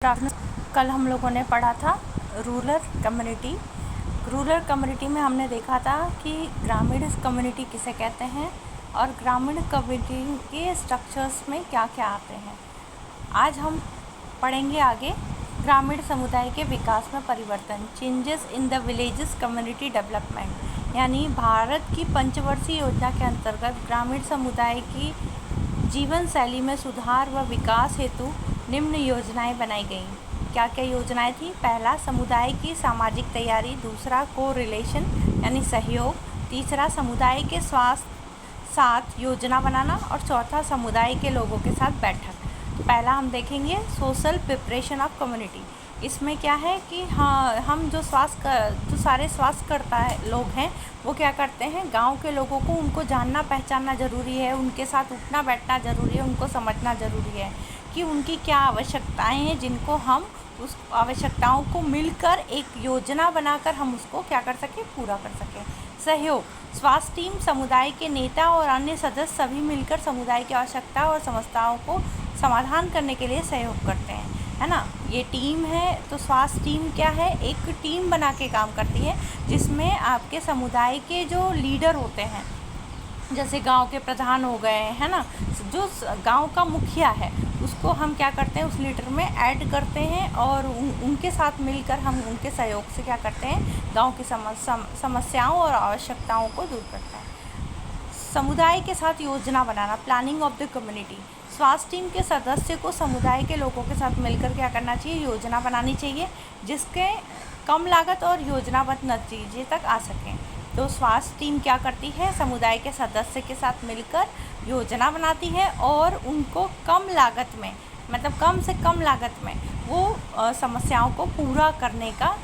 कल हम लोगों ने पढ़ा था रूरल कम्युनिटी। रूरल कम्युनिटी में हमने देखा था कि ग्रामीण कम्युनिटी किसे कहते हैं और ग्रामीण कम्युनिटी के स्ट्रक्चर्स में क्या क्या आते हैं। आज हम पढ़ेंगे आगे ग्रामीण समुदाय के विकास में परिवर्तन, changes in the villages community development, यानी भारत की पंचवर्षीय योजना के अंतर्गत ग्रामीण समुदाय की जीवन शैली में सुधार व विकास हेतु निम्न योजनाएं बनाई गईं। क्या क्या योजनाएं थी? पहला, समुदाय की सामाजिक तैयारी। दूसरा, कोरिलेशन यानी सहयोग। तीसरा, समुदाय के स्वास्थ्य साथ योजना बनाना। और चौथा, समुदाय के लोगों के साथ बैठक। पहला हम देखेंगे सोशल प्रिपरेशन ऑफ कम्युनिटी। इसमें क्या है कि हम जो सारे स्वास्थ्यकर्ता लोग हैं वो क्या करते हैं, गांव के लोगों को उनको जानना पहचानना ज़रूरी है, उनके साथ उठना बैठना ज़रूरी है, उनको समझना ज़रूरी है कि उनकी क्या आवश्यकताएं हैं, जिनको हम उस आवश्यकताओं को मिलकर एक योजना बनाकर हम उसको क्या कर सकें, पूरा कर सकें। सहयोग, स्वास्थ्य टीम, समुदाय के नेता और अन्य सदस्य सभी मिलकर समुदाय की आवश्यकता और समस्याओं को समाधान करने के लिए सहयोग करते हैं, है ना। ये टीम है, तो स्वास्थ्य टीम क्या है, एक टीम बना के काम करती है जिसमें आपके समुदाय के जो लीडर होते हैं, जैसे गांव के प्रधान हो गए, है ना, जो गांव का मुखिया है उसको हम क्या करते हैं, उस लीडर में ऐड करते हैं और उनके साथ मिलकर हम उनके सहयोग से क्या करते हैं, गांव की समस्याओं और आवश्यकताओं को दूर करते हैं। समुदाय के साथ योजना बनाना, प्लानिंग ऑफ द कम्युनिटी। स्वास्थ्य टीम के सदस्य को समुदाय के लोगों के साथ मिलकर क्या करना चाहिए, योजना बनानी चाहिए जिसके कम लागत और योजनाबद्ध नतीजे तक आ सकें। तो स्वास्थ्य टीम क्या करती है, समुदाय के सदस्य के साथ मिलकर योजना बनाती है और उनको कम लागत में, मतलब कम से कम लागत में वो समस्याओं को पूरा करने का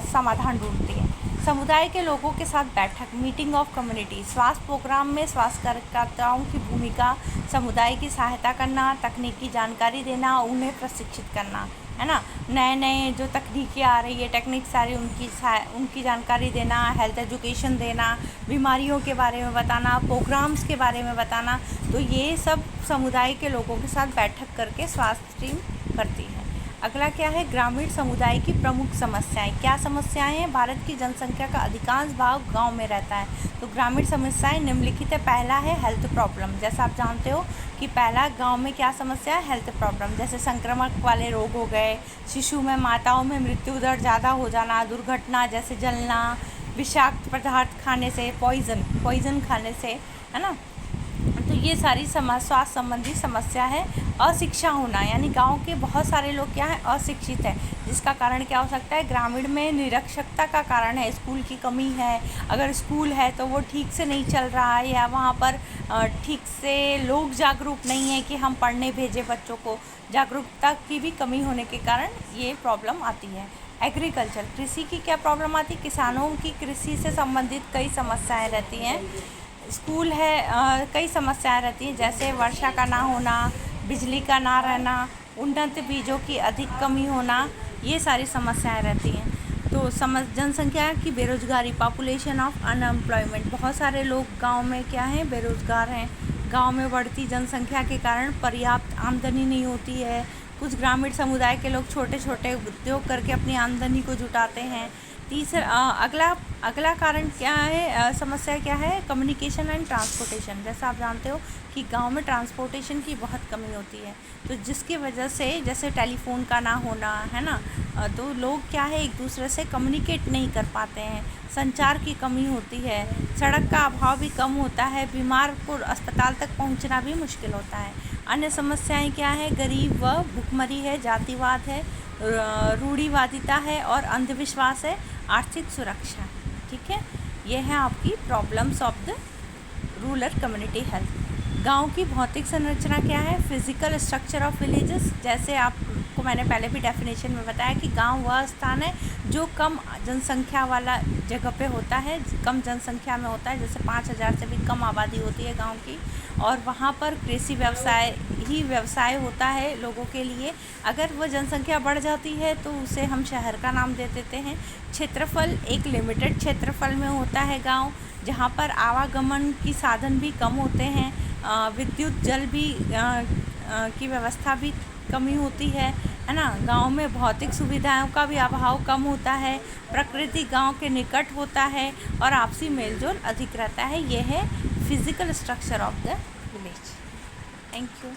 समाधान ढूंढती है। समुदाय के लोगों के साथ बैठक, मीटिंग ऑफ कम्युनिटी। स्वास्थ्य प्रोग्राम में स्वास्थ्य कार्यकर्ताओं की भूमिका, समुदाय की सहायता करना, तकनीकी जानकारी देना, उन्हें प्रशिक्षित करना, है ना। नए जो तकनीकें आ रही है, टेक्निक सारी उनकी जानकारी देना, हेल्थ एजुकेशन देना, बीमारियों के बारे में बताना, प्रोग्राम्स के बारे में बताना। तो ये सब समुदाय के लोगों के साथ बैठक करके स्वास्थ्य टीम करती है। अगला क्या है, ग्रामीण समुदाय की प्रमुख समस्याएं। क्या समस्याएं हैं? भारत की जनसंख्या का अधिकांश भाग गांव में रहता है, तो ग्रामीण समस्याएं निम्नलिखित है। पहला है हेल्थ प्रॉब्लम। जैसा आप जानते हो कि पहला गांव में क्या समस्या है, हेल्थ प्रॉब्लम, जैसे संक्रमण वाले रोग हो गए, शिशु में माताओं में मृत्यु दर ज़्यादा हो जाना, दुर्घटना जैसे जलना, विषाक्त पदार्थ खाने से, पॉइजन खाने से, है ना। तो ये सारी स्वास्थ्य संबंधी समस्या है। अशिक्षा होना, यानी गांव के बहुत सारे लोग क्या हैं, अशिक्षित हैं, जिसका कारण क्या हो सकता है, ग्रामीण में निरक्षरता का कारण है, स्कूल की कमी है। अगर स्कूल है तो वो ठीक से नहीं चल रहा है, या वहाँ पर ठीक से लोग जागरूक नहीं है कि हम पढ़ने भेजें बच्चों को। जागरूकता की भी कमी होने के कारण ये प्रॉब्लम आती है। एग्रीकल्चर, कृषि की क्या प्रॉब्लम आती है, किसानों की कृषि से संबंधित कई समस्याएँ रहती हैं। स्कूल है, कई समस्याएं रहती हैं, जैसे वर्षा का ना होना, बिजली का ना रहना, उन्नत बीजों की अधिक कमी होना, ये सारी समस्याएं रहती हैं। तो जनसंख्या की बेरोजगारी, पॉपुलेशन ऑफ अनएम्प्लॉयमेंट, बहुत सारे लोग गांव में क्या हैं, बेरोजगार हैं। गांव में बढ़ती जनसंख्या के कारण पर्याप्त आमदनी नहीं होती है। कुछ ग्रामीण समुदाय के लोग छोटे छोटे उद्योग करके अपनी आमदनी को जुटाते हैं। अगला कारण क्या है, समस्या क्या है, कम्युनिकेशन एंड ट्रांसपोर्टेशन। जैसा आप जानते हो कि गांव में ट्रांसपोर्टेशन की बहुत कमी होती है, तो जिसकी वजह से, जैसे टेलीफोन का ना होना, है ना, तो लोग क्या है, एक दूसरे से कम्युनिकेट नहीं कर पाते हैं, संचार की कमी होती है, सड़क का अभाव भी कम होता है, बीमार को अस्पताल तक पहुंचना भी मुश्किल होता है। अन्य समस्याएं क्या है, गरीब व भुखमरी है, जातिवाद है, रूढ़िवादिता है और अंधविश्वास है, आर्थिक सुरक्षा। ठीक है, ये है आपकी problems of the rural community health. गांव की भौतिक संरचना क्या है, फिजिकल स्ट्रक्चर ऑफ विलेजेस। जैसे आपको मैंने पहले भी डेफिनेशन में बताया कि गांव वह स्थान है जो कम जनसंख्या वाला जगह पे होता है, कम जनसंख्या में होता है, जैसे 5000 से भी कम आबादी होती है गांव की, और वहाँ पर कृषि व्यवसाय होता है लोगों के लिए। अगर वह जनसंख्या बढ़ जाती है तो उसे हम शहर का नाम दे देते हैं। क्षेत्रफल, एक लिमिटेड क्षेत्रफल में होता है गांव, जहाँ पर आवागमन की साधन भी कम होते हैं, विद्युत जल भी की व्यवस्था भी कमी होती है, है ना। गांव में भौतिक सुविधाओं का भी अभाव कम होता है, प्रकृति गांव के निकट होता है और आपसी मेलजोल अधिक रहता है। यह है physical structure of the village. Thank you.